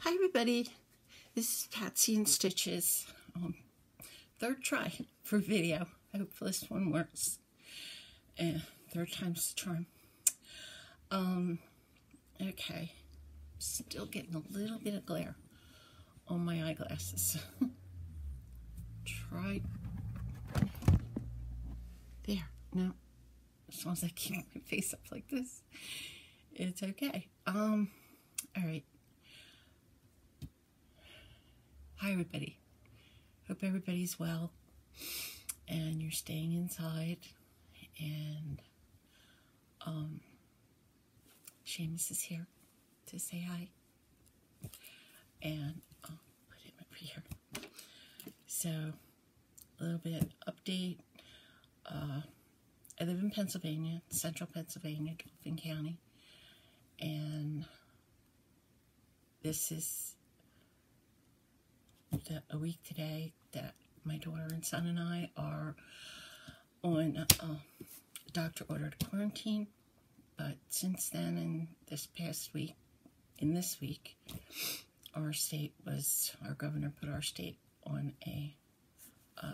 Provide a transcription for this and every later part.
Hi everybody, this is Patsy and Stitches. Third try for video. I hope this one works. And third time's the charm. Okay. Still getting a little bit of glare on my eyeglasses. Try. There. No. As long as I keep my face up like this, it's okay. Alright. Hi everybody. Hope everybody's well and you're staying inside, and Seamus is here to say hi, and I'll put him over here. So a little bit update. I live in Pennsylvania, central Pennsylvania, Dauphin County, and this is a week today that my daughter and son and I are on doctor-ordered quarantine. But since then, in this week, our governor put our state on a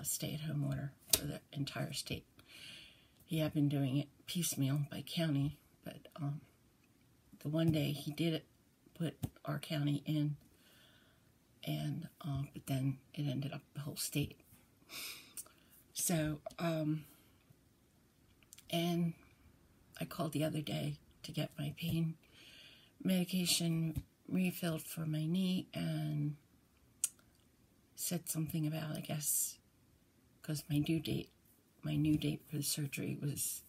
stay-at-home order for the entire state. He had been doing it piecemeal by county, but the one day he did it, put our county in, and but then it ended up the whole state. So and I called the other day to get my pain medication refilled for my knee, and said something about, I guess, because my new date for the surgery was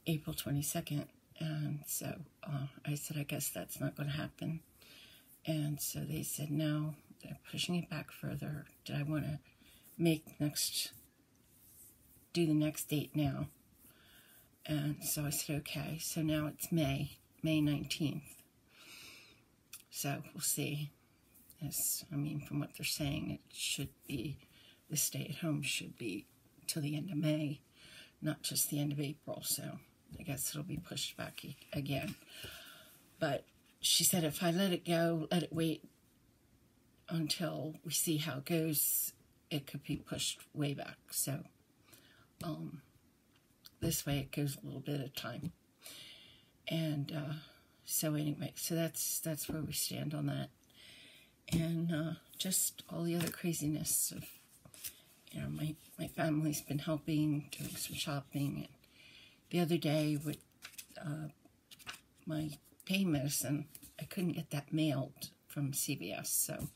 April 22nd, and so I said, I guess that's not going to happen. And so they said, no, they're pushing it back further. Did I want to do the next date now? And so I said, okay. So now it's May 19th. So we'll see. Yes, I mean, from what they're saying, it should be, the stay-at-home should be till the end of May, not just the end of April. So I guess it'll be pushed back again. But she said if I let it go, let it wait until we see how it goes, it could be pushed way back. So this way it goes a little bit of time. And so anyway, so that's where we stand on that. And just all the other craziness of, you know, my family's been helping, doing some shopping. And the other day with my pain medicine, I couldn't get that mailed from CVS, so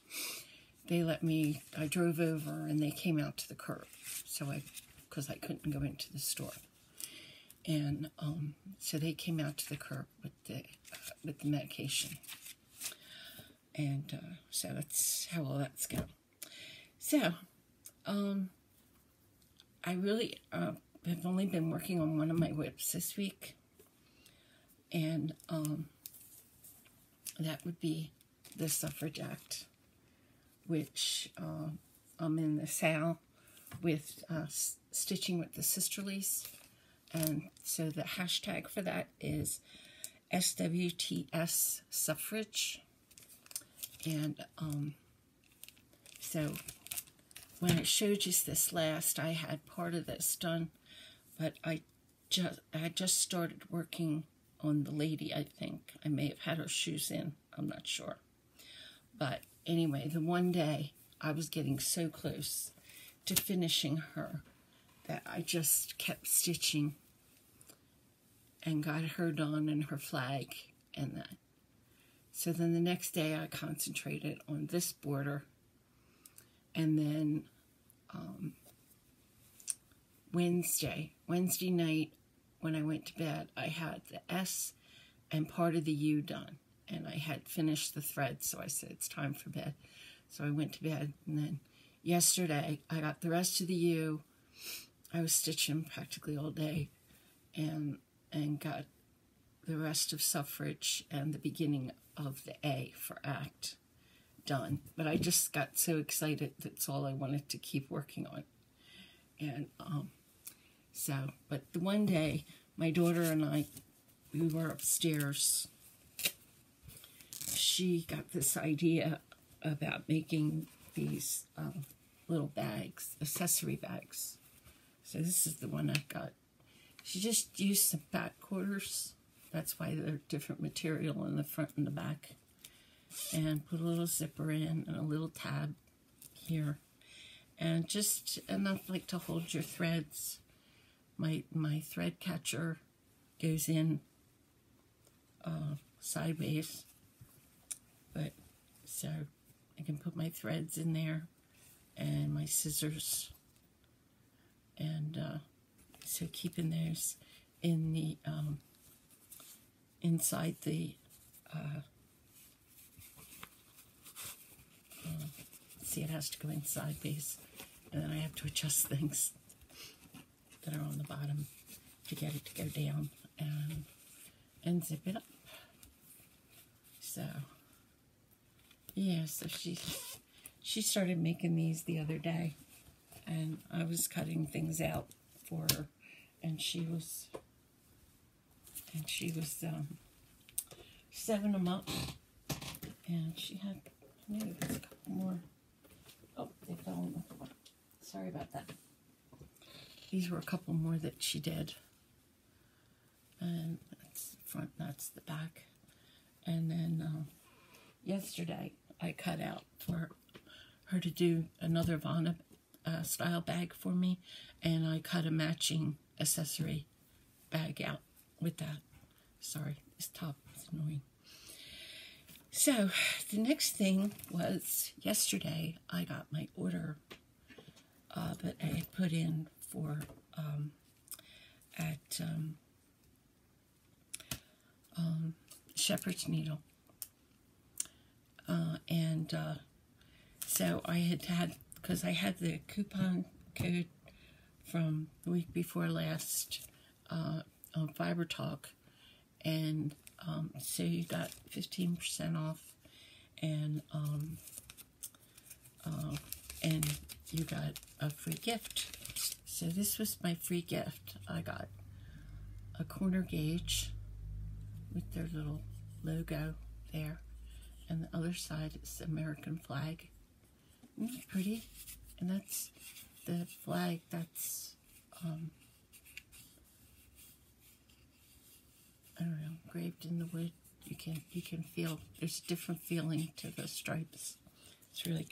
they let me, I drove over and they came out to the curb, so because I couldn't go into the store. And so they came out to the curb with the medication. And so that's how all that's going. So I really have only been working on one of my whips this week, and that would be the Suffrage Act, which I'm in the sale with Stitching with the Sisterlies. And so the hashtag for that is SWTS Suffrage. And so when I showed you this last, I had part of this done, but I just started working on the lady, I think. I may have had her shoes in, I'm not sure. But anyway, the one day I was getting so close to finishing her that I just kept stitching and got her done and her flag and that. So then the next day I concentrated on this border, and then Wednesday night when I went to bed, I had the S and part of the U done, and I had finished the thread, so I said it's time for bed. So I went to bed, and then yesterday I got the rest of the U. I was stitching practically all day, and got the rest of Suffrage and the beginning of the A for ACT done. But I just got so excited, that's all I wanted to keep working on. And but the one day, my daughter and I, we were upstairs she got this idea about making these little bags, accessory bags. So this is the one I got. She just used some back quarters. That's why they're different material in the front and the back. And put a little zipper in and a little tab here. And just enough like to hold your threads. My thread catcher goes in sideways. But so I can put my threads in there and my scissors. And so keeping those in the inside the see, it has to go in sideways, and then I have to adjust things that are on the bottom to get it to go down and zip it up. So yeah, so she started making these the other day, and I was cutting things out for her, and she was sewing them up, and she had maybe there's a couple more. Oh, they fell on the floor. Sorry about that. These were a couple more that she did, and that's the front, that's the back, and then yesterday I cut out for her to do another Vonna style bag for me, and I cut a matching accessory bag out with that. Sorry, this top is annoying. So the next thing was yesterday I got my order that I had put in for at Shepherd's Needle. So I had, because I had the coupon code from the week before last on Fiber Talk, and so you got 15% off, and you got a free gift. So this was my free gift. I got a corner gauge with their little logo there, and the other side is the American flag. Isn't it pretty? And that's the flag that's I don't know, engraved in the wood. You can feel there's a different feeling to the stripes. It's really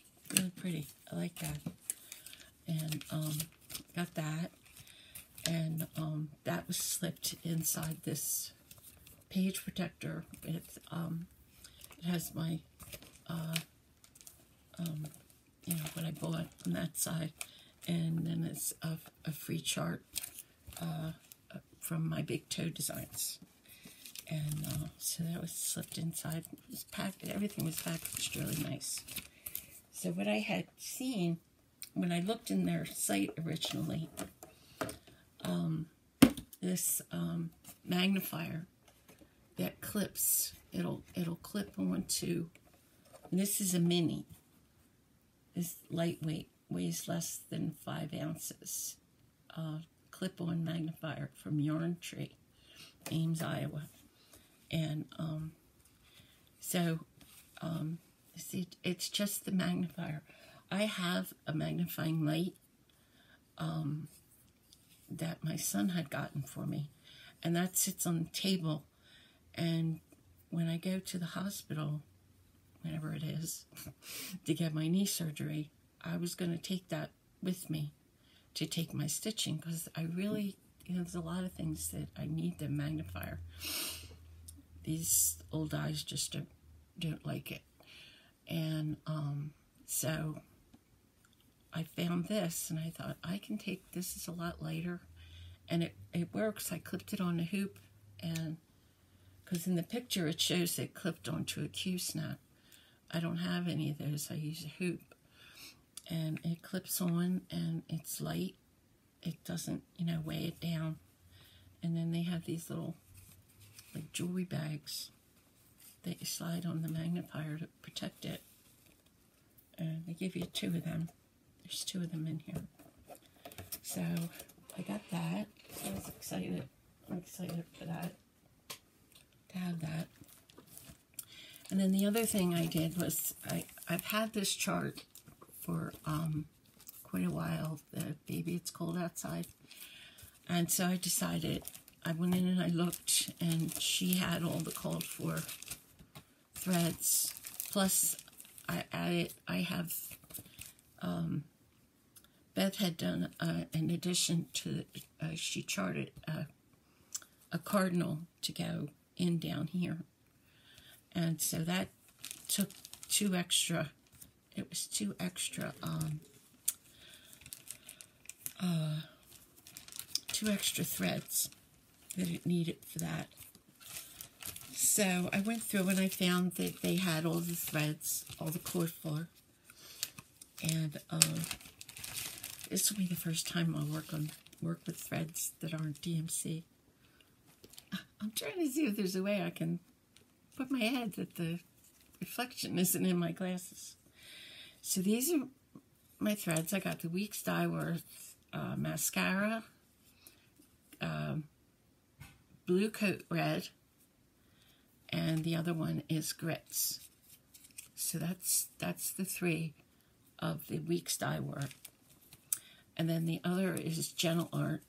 pretty. I like that. And got that, and that was slipped inside this page protector. It has my you know, what I bought on that side, and then it's a free chart from my Big Toe Designs. And so that was slipped inside. It was packed. Everything was packaged really nice. So what I had seen when I looked in their site originally, this magnifier that clips. It'll clip onto. And this is a mini. It's lightweight, weighs less than 5 ounces. Clip-on magnifier from Yarn Tree, Ames, Iowa. And see, it's just the magnifier. I have a magnifying light that my son had gotten for me, and that sits on the table. And when I go to the hospital, whenever it is, to get my knee surgery, I was going to take that with me to take my stitching, because I really, you know, there's a lot of things that I need the magnifier. These old eyes just don't like it. And so I found this, and I thought, I can take this, is a lot lighter, and it works. I clipped it on a hoop, and because in the picture it shows it clipped onto a Q-snap. I don't have any of those. I use a hoop, and it clips on, and it's light. It doesn't, you know, weigh it down. And then they have these little, like, jewelry bags that you slide on the magnifier to protect it. And they give you 2 of them. There's 2 of them in here. So I got that. So I was excited. I'm excited for that, to have that. And then the other thing I did was, I've had this chart for quite a while, Baby It's Cold Outside. And so I decided, I went in and I looked, and she had all the called for threads. Plus, I have, Beth had done, in addition to, she charted a cardinal to go in down here. And so that took two extra threads that it needed for that. So I went through and I found that they had all the threads, all the cord for, and this will be the first time I'll work with threads that aren't DMC. I'm trying to see if there's a way I can put my head that the reflection isn't in my glasses. So these are my threads. I got the Weeks Dye Worth mascara, Blue Coat Red, and the other one is Grits. So that's the three of the Weeks Dye Worth. And then the other is Gentle Art,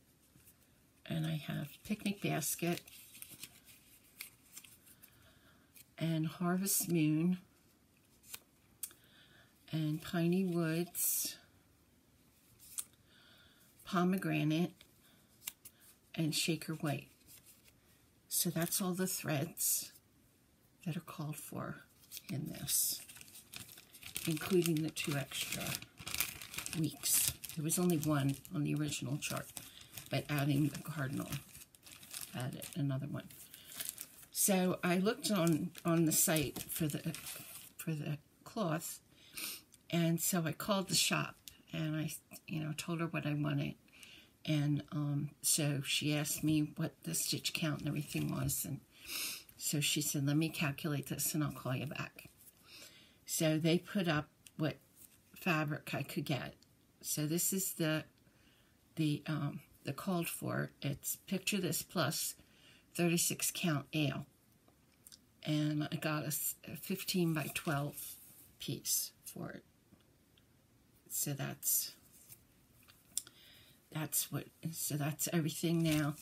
and I have Picnic Basket and Harvest Moon and Piney Woods, Pomegranate, and Shaker White. So that's all the threads that are called for in this, including the two extra weeks. There was only one on the original chart, but adding the cardinal added another one. So I looked on the site for the cloth, and so I called the shop and I told her what I wanted, and so she asked me what the stitch count and everything was, and so she said, let me calculate this and I'll call you back. So they put up what fabric I could get. So this is the called for. It's Picture This Plus 36 count ale, and I got a 15 by 12 piece for it. So that's everything now,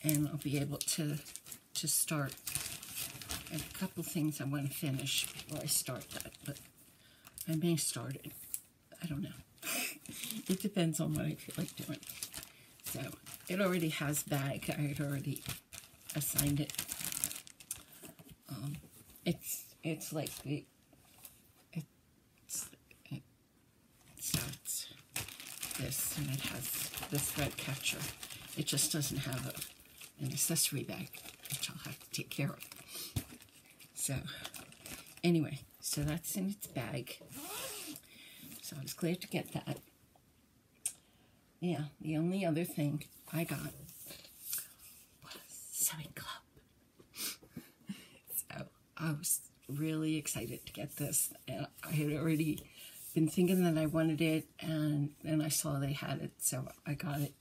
and I'll be able to start. I have a couple things I want to finish before I start that, but I may start it. I don't know. It depends on what I feel like doing. So it already has bag. I had already assigned it. It's like so it's this, and it has the thread catcher. It just doesn't have an accessory bag, which I'll have to take care of. So anyway, so that's in its bag. So I was glad to get that. Yeah, the only other thing I got was Sewing Club. So I was really excited to get this. And I had already been thinking that I wanted it, and then I saw they had it, so I got it.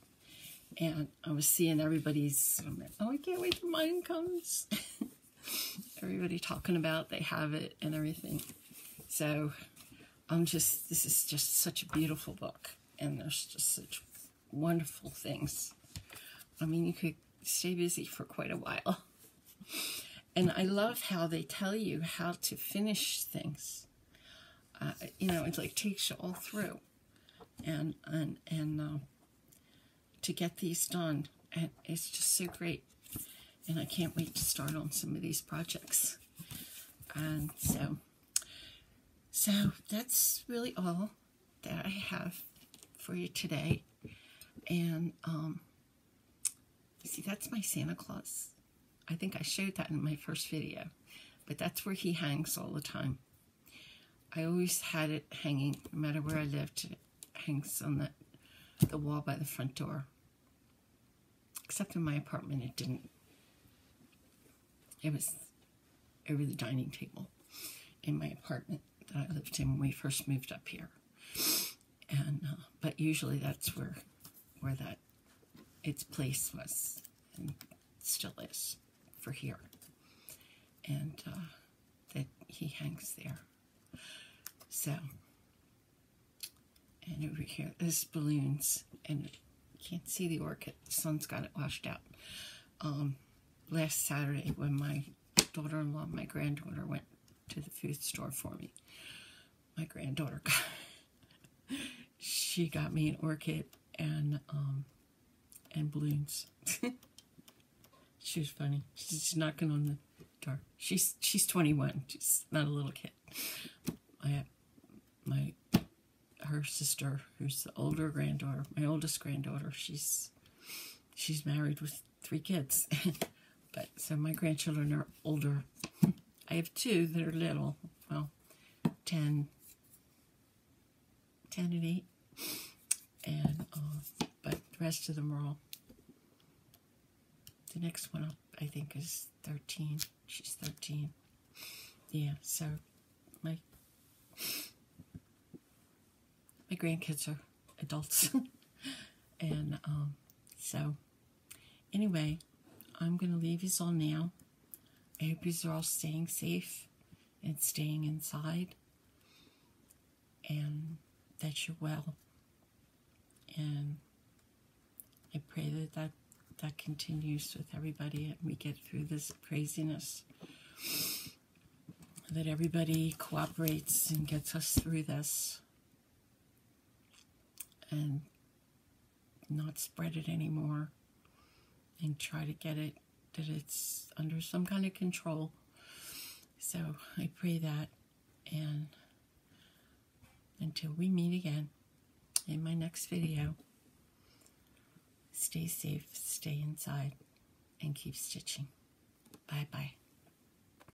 And I was seeing everybody's, oh, I can't wait till mine comes. Everybody talking about they have it and everything. So this is just such a beautiful book, and there's just such wonderful things. I mean, you could stay busy for quite a while. And I love how they tell you how to finish things. It like takes you all through, and to get these done, and it's just so great. And I can't wait to start on some of these projects. And so that's really all that I have for you today. And see, that's my Santa Claus. I think I showed that in my first video, but that's where he hangs all the time. I always had it hanging, no matter where I lived. It hangs on the wall by the front door. Except in my apartment, it didn't. It was over the dining table in my apartment that I lived in when we first moved up here. And but usually that's where that its place was, and still is for here. And that he hangs there. So, and over here, there's balloons, and you can't see the orchid. The sun's got it washed out. Last Saturday, when my daughter-in-law and my granddaughter went to the food store for me, my granddaughter she got me an orchid and balloons. She was funny. She's knocking on the door. She's 21. She's not a little kid. Her sister, who's the older granddaughter, my oldest granddaughter, she's married with 3 kids. But so my grandchildren are older. I have 2 that are little. Well, 10 and 8. And but the rest of them are all. The next one up, I think, is 13. She's 13. Yeah, so my grandkids are adults. And so anyway, I'm going to leave you all now. I hope you are all staying safe and staying inside, and that you're well. And I pray that continues with everybody, and we get through this craziness, that everybody cooperates and gets us through this, and not spread it anymore, and try to get it, that it's under some kind of control. So I pray that, and until we meet again in my next video, stay safe, stay inside, and keep stitching. Bye-bye.